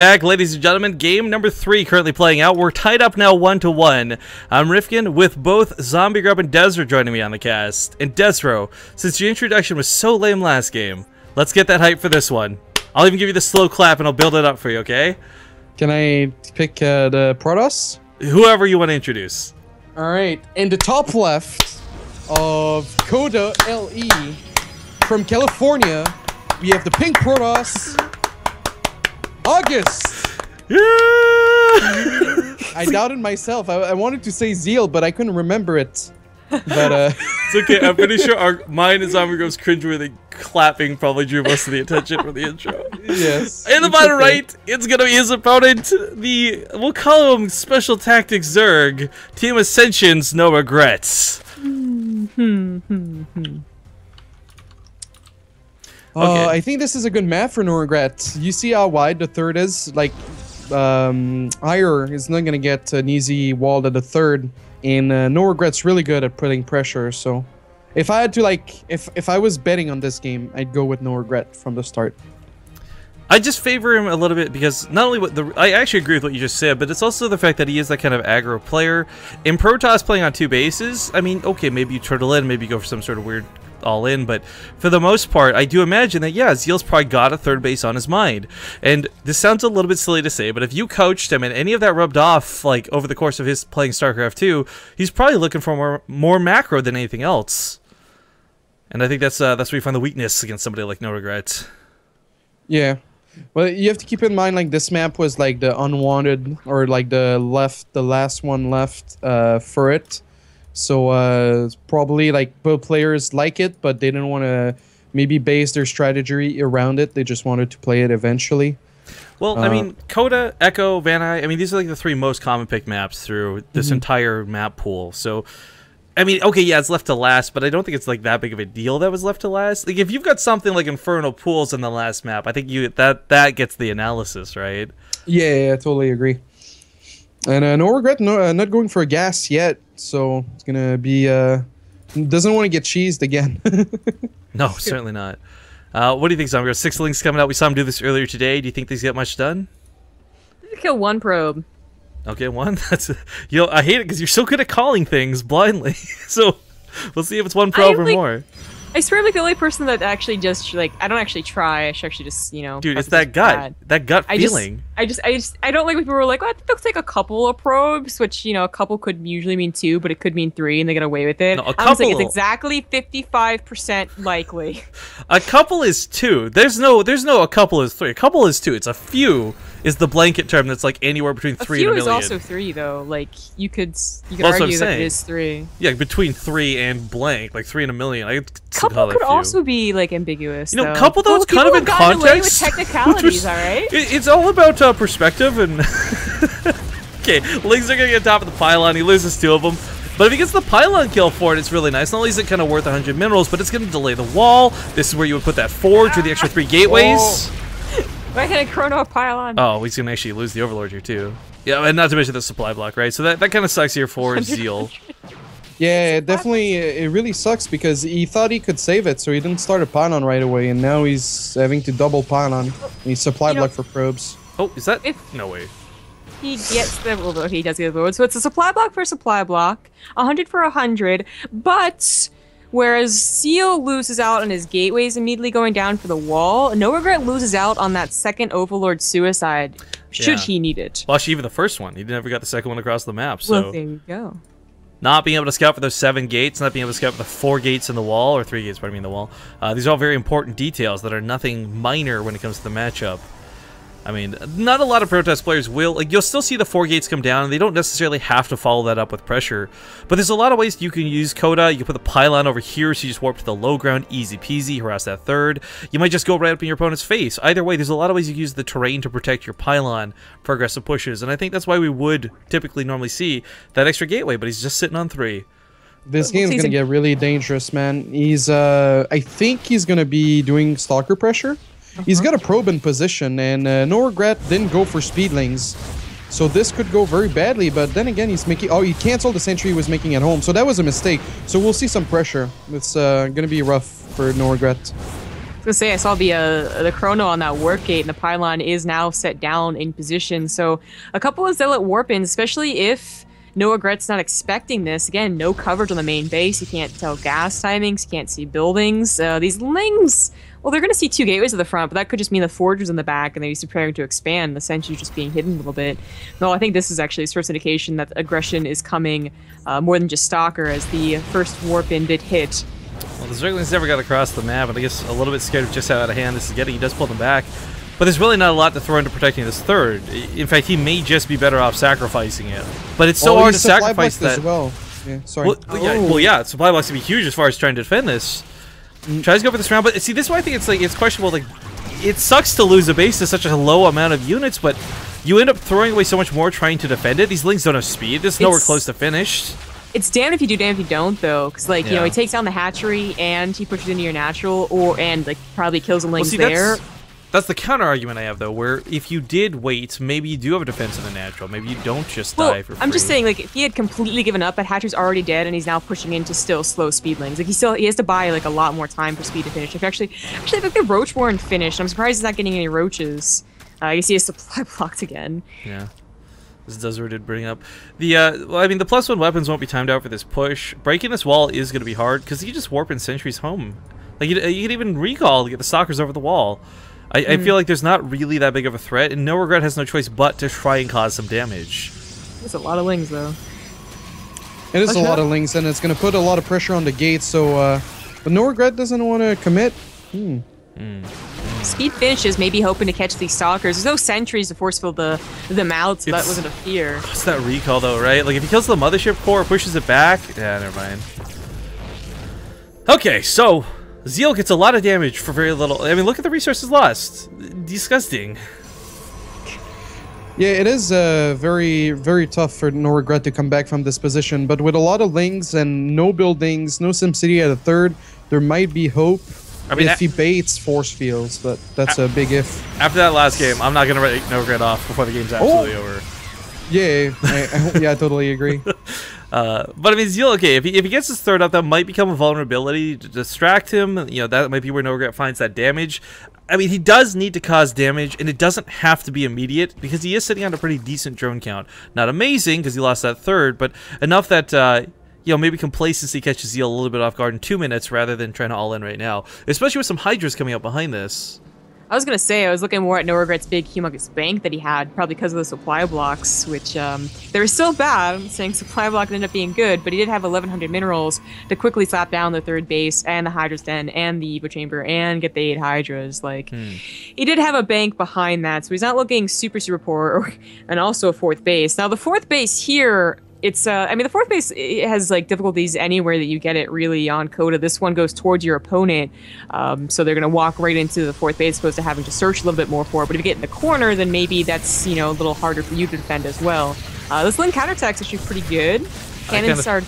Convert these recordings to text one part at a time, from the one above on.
Back, ladies and gentlemen, game number 3 currently playing out. We're tied up now 1-1. I'm Rifkin with both Zombie Grub and Desro joining me on the cast. And Desro, since your introduction was so lame last game, let's get that hype for this one. I'll even give you the slow clap and I'll build it up for you, okay? Can I pick the Protoss? Whoever you want to introduce. Alright, in the top left of Coda LE from California, we have the pink Protoss. August! Yeah! I doubted myself. I wanted to say Zeal, but I couldn't remember it. But It's okay, I'm pretty sure mine and Zombie Grub's cringeworthy clapping probably drew most of the attention for the intro. yes. In the bottom right, it's gonna be his opponent, we'll call him Special Tactics Zerg, Team Ascension's NoRegrets. Okay. I think this is a good map for NoRegret. You see how wide the third is? Like, Higher is not gonna get an easy wall at the third, and NoRegret's really good at putting pressure. So, if I had to if I was betting on this game, I'd go with NoRegret from the start. I just favor him a little bit because not only I actually agree with what you just said, but it's also the fact that he is that kind of aggro player. In Protoss playing on 2 bases, I mean, okay, maybe you turtle in, maybe you go for some sort of weird all in, but for the most part, I do imagine that, yeah, Zeal's probably got a third base on his mind. And this sounds a little bit silly to say, but if you coached him and any of that rubbed off, like, over the course of his playing StarCraft 2, he's probably looking for more macro than anything else. And I think that's where you find the weakness against somebody like NoRegret. Yeah. Well, you have to keep in mind, like, this map was, like, the unwanted, or, like, the last one left for it. So, probably, like, both players like it, but they didn't want to maybe base their strategy around it. They just wanted to play it eventually. Well, I mean, Coda, Echo, Van I mean, these are, like, the 3 most common pick maps through this entire map pool. So, I mean, okay, yeah, it's left to last, but I don't think it's, like, that big of a deal that was left to last. Like, if you've got something like Infernal Pools in the last map, I think that gets the analysis, right? Yeah, I totally agree. And NoRegret, not going for a gas yet, so it's gonna be doesn't want to get cheesed again. No, certainly not. What do you think, Zombie? 6 links coming out. We saw him do this earlier today. Do you think these get much done? Kill 1 probe. Okay, 1. That's I hate it because you're so good at calling things blindly. So we'll see if it's 1 probe or more. I swear, like, the only person that actually just, like, I don't actually try. I should actually just, you know. Dude, it's that gut. That gut feeling. I don't like when people are like, well, they'll take a couple of probes, which, you know, a couple could usually mean 2, but it could mean 3, and they get away with it. No, a couple. I was like, it's exactly 55% likely. A couple is 2. There's no a couple is 3. A couple is 2. It's a few is the blanket term that's like anywhere between 3 and a million. A few is also 3, though. Like, you could argue that it is 3. Yeah, between 3 and blank, like 3 and a million. Couple could also be, like, ambiguous. You know, couple though, it's kind of in context. Away with technicalities, all right. It's all about perspective and. Okay, Lings are gonna get top of the pylon. He loses 2 of them. But if he gets the pylon kill for it, it's really nice. Not only is it kind of worth 100 minerals, but it's going to delay the wall. This is where you would put that forge with the extra 3 gateways. Why can't I chrono a pylon? Oh, he's going to actually lose the Overlord here, too. Yeah, and not to mention the supply block, right? So that kind of sucks here for Zeal. Yeah, definitely, it really sucks because he thought he could save it, so he didn't start a pylon right away, and now he's having to double pylon. He's supply block for probes. Oh, is that? No way. He gets the Overlord. He does get the Overlord. So it's a supply block for supply block, 100 for 100, but whereas Zeal loses out on his gateways immediately going down for the wall, NoRegret loses out on that second Overlord suicide, should he need it. Well, actually, even the first one. He never got the second one across the map, so. Well, there you go. Not being able to scout for those 7 gates, not being able to scout for the 4 gates in the wall, or 3 gates, pardon me, in the wall. These are all very important details that are nothing minor when it comes to the matchup. I mean, not a lot of Protoss players will. Like, you'll still see the 4 gates come down, and they don't necessarily have to follow that up with pressure. But there's a lot of ways you can use Coda. You can put the pylon over here, so you just warp to the low ground, easy peasy, harass that third. You might just go right up in your opponent's face. Either way, there's a lot of ways you can use the terrain to protect your pylon for aggressive pushes, and I think that's why we would typically normally see that extra gateway, but he's just sitting on 3. This game's gonna get really dangerous, man. He's, I think he's gonna be doing Stalker pressure. He's got a probe in position, and NoRegret didn't go for speedlings. So this could go very badly, but then again, he's making... Oh, he canceled the sentry he was making at home, so that was a mistake. So we'll see some pressure. It's gonna be rough for NoRegret. was gonna say I saw the chrono on that warp gate, and the pylon is now set down in position. So a couple of zealot warp-ins, especially if NoRegret's not expecting this. Again, no coverage on the main base. You can't tell gas timings. You can't see buildings. These lings, well, they're gonna see 2 gateways at the front, but that could just mean the forgers in the back, and they're preparing to expand. The sentry's just being hidden a little bit. No, I think this is actually the first indication that aggression is coming more than just Stalker, as the first warp-in did hit. Well, the Zerglings never got across the map, and I guess a little bit scared of just how out of hand this is getting. He does pull them back, but there's really not a lot to throw into protecting this third. In fact, he may just be better off sacrificing it. But it's so hard to sacrifice that. As well. Yeah, sorry. Well, yeah, supply blocks to be huge as far as trying to defend this. Tries to go for this round, but see, this is why I think it's questionable. Like, it sucks to lose a base to such a low amount of units, but you end up throwing away so much more trying to defend it. These lings don't have speed. This is nowhere close to finished. It's damned if you do, damned if you don't, though, because like you know, he takes down the hatchery and he pushes into your natural, and like probably kills the lings there. That's the counter argument I have, though, where if you did wait, maybe you do have a defense in the natural. Maybe you don't just die for free. I'm just saying, like, if he had completely given up, that hatchery's already dead, and he's now pushing into still slow speedlings. Like, he has to buy like a lot more time for speed to finish. If actually, I think the Roach Warren finished. I'm surprised he's not getting any roaches. I guess he has supply blocked again. Yeah. This Duzzer did bring up the well, I mean, the +1 weapons won't be timed out for this push. Breaking this wall is going to be hard because you just warp in sentries home. Like, you can even recall to get the stalkers over the wall. I feel like there's not really that big of a threat, and NoRegret has no choice but to try and cause some damage. There's a lot of lings, though. It is a lot of lings, and it's going to put a lot of pressure on the gate. So, but NoRegret doesn't want to commit. Speed finishes, maybe hoping to catch these stalkers. There's no sentries to force fill them out, so that wasn't a fear. What's that recall, though, right? Like, if he kills the mothership core or pushes it back... Yeah, never mind. Okay, so... Zeal gets a lot of damage for very little. I mean, look at the resources lost. Disgusting. Yeah, it is very, very tough for NoRegret to come back from this position. But with a lot of lings and no buildings, no SimCity at a third, there might be hope. I mean, if he baits force fields, but that's a big if. After that last game, I'm not going to write NoRegret off before the game's absolutely over. Yeah, I totally agree. But I mean, Zeal, okay, if he gets his third up, that might become a vulnerability to distract him. You know, that might be where NoRegret finds that damage. I mean, he does need to cause damage, and it doesn't have to be immediate, because he is sitting on a pretty decent drone count. Not amazing, because he lost that third, but enough that, you know, maybe complacency catches Zeal a little bit off guard in 2 minutes, rather than trying to all-in right now. Especially with some Hydras coming up behind this. I was gonna say, I was looking more at NoRegret's big humongous bank that he had, probably because of the supply blocks, which they were still bad. I'm saying supply block ended up being good, but he did have 1,100 minerals to quickly slap down the third base and the Hydra's Den and the Evo Chamber and get the 8 Hydras. Like, he did have a bank behind that, so he's not looking super, super poor, and also a fourth base. Now, the fourth base here, it's, I mean, the fourth base has, like, difficulties anywhere that you get it, really, on Coda. This one goes towards your opponent, so they're going to walk right into the fourth base, opposed to having to search a little bit more for it. But if you get in the corner, then maybe that's, you know, a little harder for you to defend as well. This Link counterattack's actually pretty good. Cannons are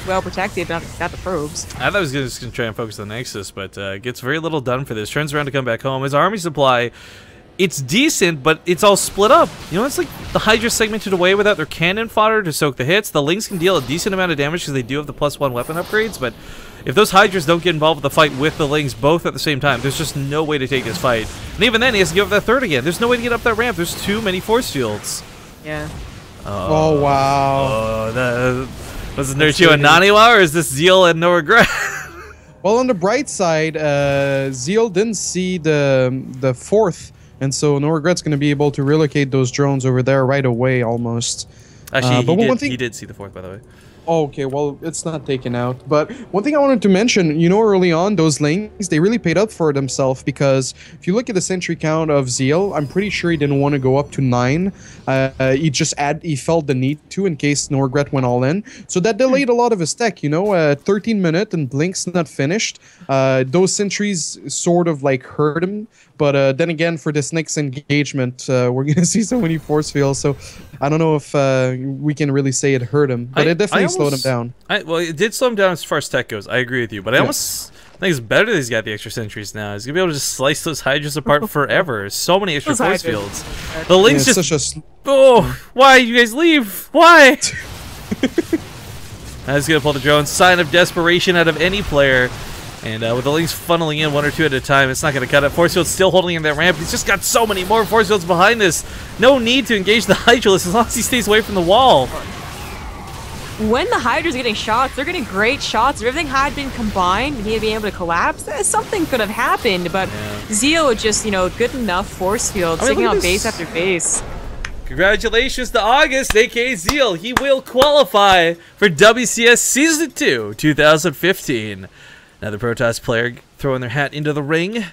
well protected, not the probes. I thought I was just going to try and focus on the Nexus, but gets very little done for this. Turns around to come back home. His army supply... It's decent, but it's all split up. You know, it's like the Hydra segmented away without their cannon fodder to soak the hits. The Lings can deal a decent amount of damage because they do have the +1 weapon upgrades, but if those Hydras don't get involved with the fight with the Lings both at the same time, there's just no way to take this fight. And even then, he has to give up that third again. There's no way to get up that ramp. There's too many force fields. Yeah. Oh, wow. Oh, was it Nurchu and Naniwa, or is this Zeal and NoRegret? Well, on the bright side, Zeal didn't see the fourth. And so NoRegret's going to be able to relocate those drones over there right away, almost. Actually, he did see the fourth, by the way. Oh, okay, well, it's not taken out. But one thing I wanted to mention, you know, early on, those Lings, they really paid up for themselves, because if you look at the sentry count of Zeal, I'm pretty sure he didn't want to go up to 9. He felt the need to in case NoRegret went all in. So that delayed a lot of his tech, you know, 13 minutes and Blink's not finished. Those sentries sort of like hurt him. But then again, for this next engagement, we're going to see so many force fields. So I don't know if we can really say it hurt him. But it definitely slowed him down. Well, it did slow him down as far as tech goes. I agree with you. But I almost think it's better that he's got the extra sentries now. He's going to be able to just slice those Hydras apart forever. So many extra force fields. The Lings just... Oh, why? You guys leave. Why? I was going to pull the drone. Sign of desperation out of any player. And with the links funneling in 1 or 2 at a time, it's not going to cut it. Force Field's still holding in that ramp. He's just got so many more Force Fields behind this. No need to engage the Hydralisk as long as he stays away from the wall. When the Hydra's getting shots, they're getting great shots. If everything had been combined and he had been able to collapse, something could have happened. But Zeal was just, you know, good enough Force Field, taking out base after base. Congratulations to August, aka Zeal. He will qualify for WCS Season 2, 2015. Another Protoss player throwing their hat into the ring.